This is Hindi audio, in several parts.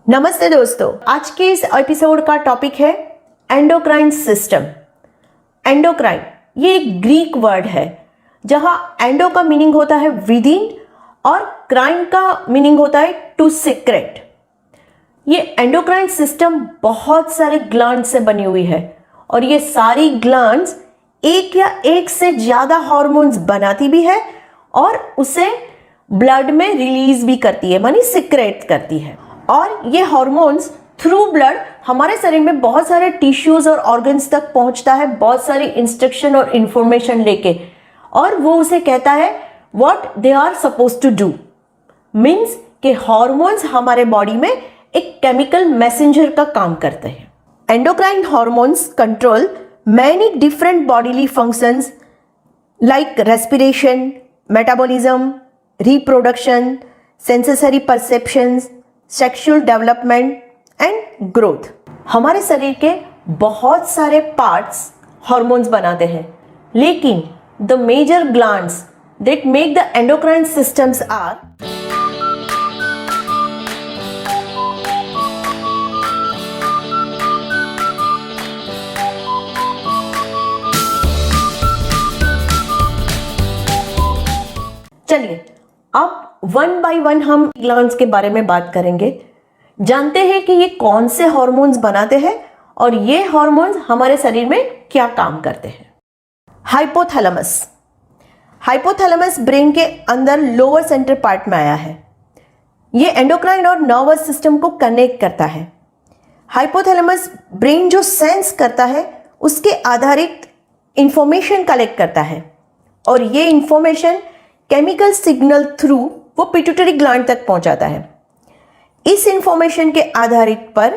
नमस्ते दोस्तों, आज के इस एपिसोड का टॉपिक है एंडोक्राइन सिस्टम। एंडोक्राइन ये एक ग्रीक वर्ड है जहां एंडो का मीनिंग होता है विद इन और क्राइन का मीनिंग होता है टू सीक्रेट। ये एंडोक्राइन सिस्टम बहुत सारे ग्लैंड से बनी हुई है और ये सारी ग्लैंड्स एक या एक से ज्यादा हार्मोन्स बनाती भी है और उसे ब्लड में रिलीज भी करती है, मानी सीक्रेट करती है। और ये हार्मोन्स थ्रू ब्लड हमारे शरीर में बहुत सारे टिश्यूज और ऑर्गन्स तक पहुंचता है, बहुत सारी इंस्ट्रक्शन और इंफॉर्मेशन लेके, और वो उसे कहता है what they are suppose to do. Means कि हार्मोन्स हमारे बॉडी में एक केमिकल मैसेंजर का काम करते हैं। Endocrine hormones control many different bodily functions like respiration, metabolism, reproduction, sensory perceptions, sexual development and growth. हमारे शरीर के बहुत सारे पार्ट्स हार्मोन्स बनाते हैं, लेकिन the major glands that make the endocrine systems are चलिए अब वन बाय वन हम ग्लैंड्स के बारे में बात करेंगे, जानते हैं कि ये कौन से हार्मोन्स बनाते हैं और ये हार्मोन्स हमारे शरीर में क्या काम करते हैं। हाइपोथैलेमस। हाइपोथैलेमस ब्रेन के अंदर लोअर सेंटर पार्ट में आया है। ये एंडोक्राइन और नर्वस सिस्टम को कनेक्ट करता है। हाइपोथैलेमस ब्रेन जो सेंस करता है उसके आधारित इंफॉर्मेशन कलेक्ट करता है और ये इंफॉर्मेशन केमिकल सिग्नल थ्रू वो पिट्यूटरी ग्लैंड तक पहुंचाता है। इस इंफॉर्मेशन के आधारित पर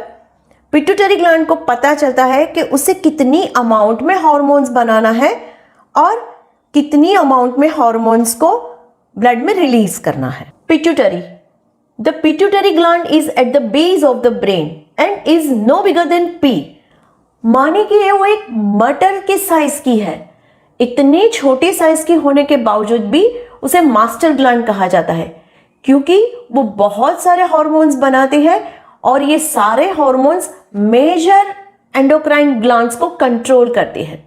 पिट्यूटरी ग्लैंड को पता चलता है कि उसे कितनी अमाउंट में हार्मोन्स बनाना है और कितनी अमाउंट में हार्मोन्स को ब्लड में रिलीज करना है। Pituitary. The pituitary gland is at the base of the brain and is no bigger than pea. माने कि ये वो एक मटर के साइज की है। इतने छोटे साइज की होने के बावजूद भी उसे मास्टर ग्लैंड कहा जाता है, क्योंकि वो बहुत सारे हार्मोन्स बनाते हैं और ये सारे हार्मोन्स मेजर एंडोक्राइन ग्लैंड्स को कंट्रोल करते हैं।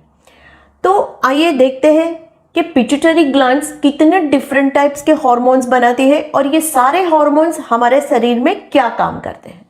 तो आइए देखते हैं कि पिट्यूटरी ग्लैंड्स कितने डिफरेंट टाइप्स के हार्मोन्स बनाती है और ये सारे हार्मोन्स हमारे शरीर में क्या काम करते हैं।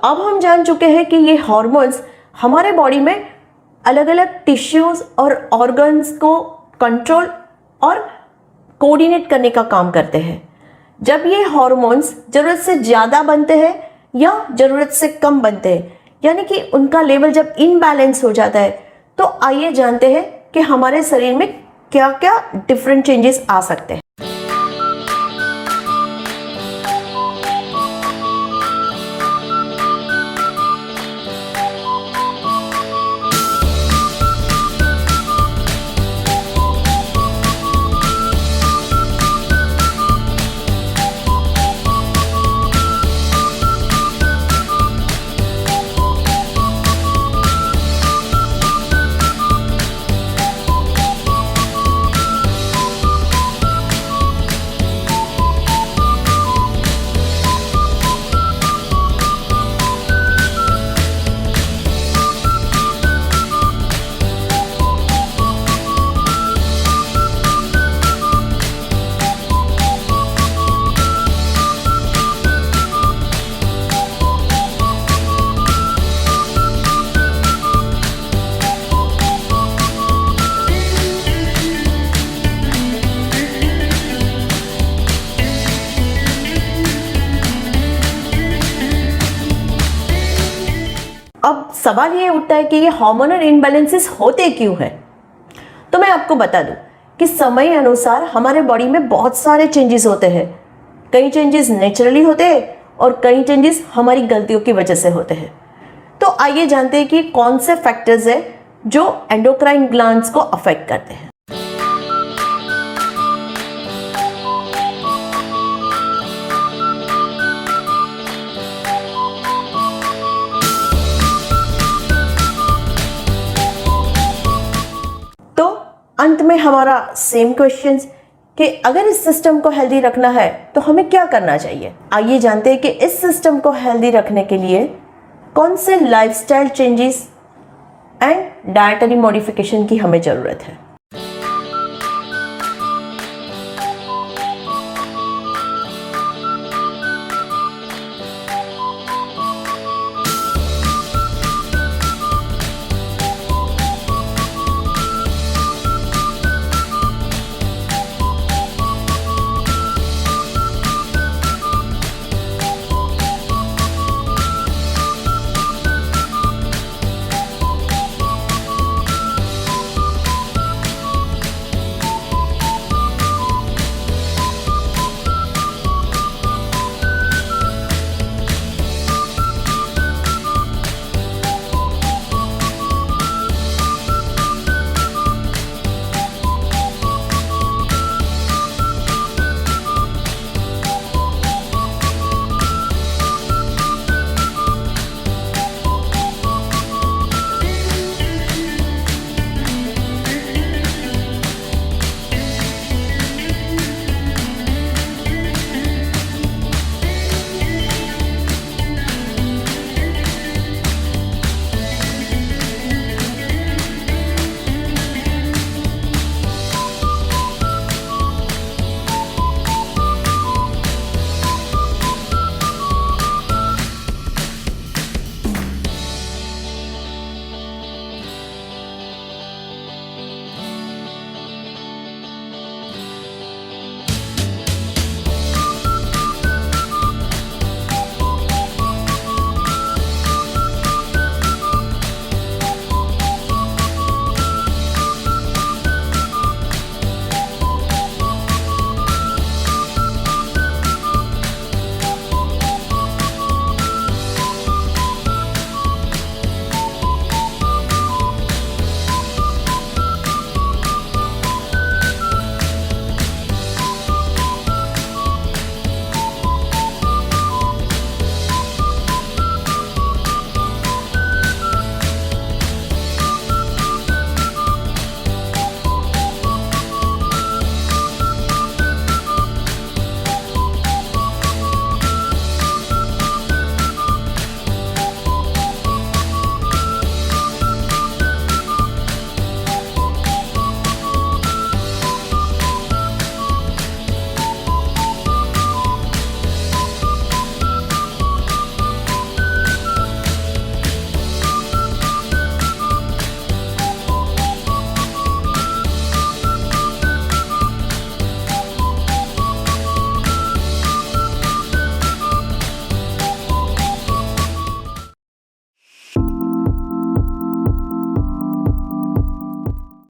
अब हम जान चुके हैं कि ये हार्मोन्स हमारे बॉडी में अलग अलग टिश्यूज और ऑर्गन्स को कंट्रोल और कोऑर्डिनेट करने का काम करते हैं। जब ये हार्मोन्स ज़रूरत से ज़्यादा बनते हैं या ज़रूरत से कम बनते हैं, यानी कि उनका लेवल जब इनबैलेंस हो जाता है, तो आइए जानते हैं कि हमारे शरीर में क्या क्या डिफरेंट चेंजेस आ सकते हैं। अब सवाल ये उठता है कि ये हार्मोनल इनबैलेंसेस होते क्यों हैं? तो मैं आपको बता दूं कि समय अनुसार हमारे बॉडी में बहुत सारे चेंजेस होते हैं। कई चेंजेस नेचुरली होते हैं और कई चेंजेस हमारी गलतियों की वजह से होते हैं। तो आइए जानते हैं कि कौन से फैक्टर्स हैं जो एंडोक्राइन ग्लैंड्स को अफेक्ट करते हैं। तो अंत में हमारा सेम क्वेश्चंस कि अगर इस सिस्टम को हेल्दी रखना है तो हमें क्या करना चाहिए। आइए जानते हैं कि इस सिस्टम को हेल्दी रखने के लिए कौन से lifestyle changes and dietary modification की हमें ज़रूरत है।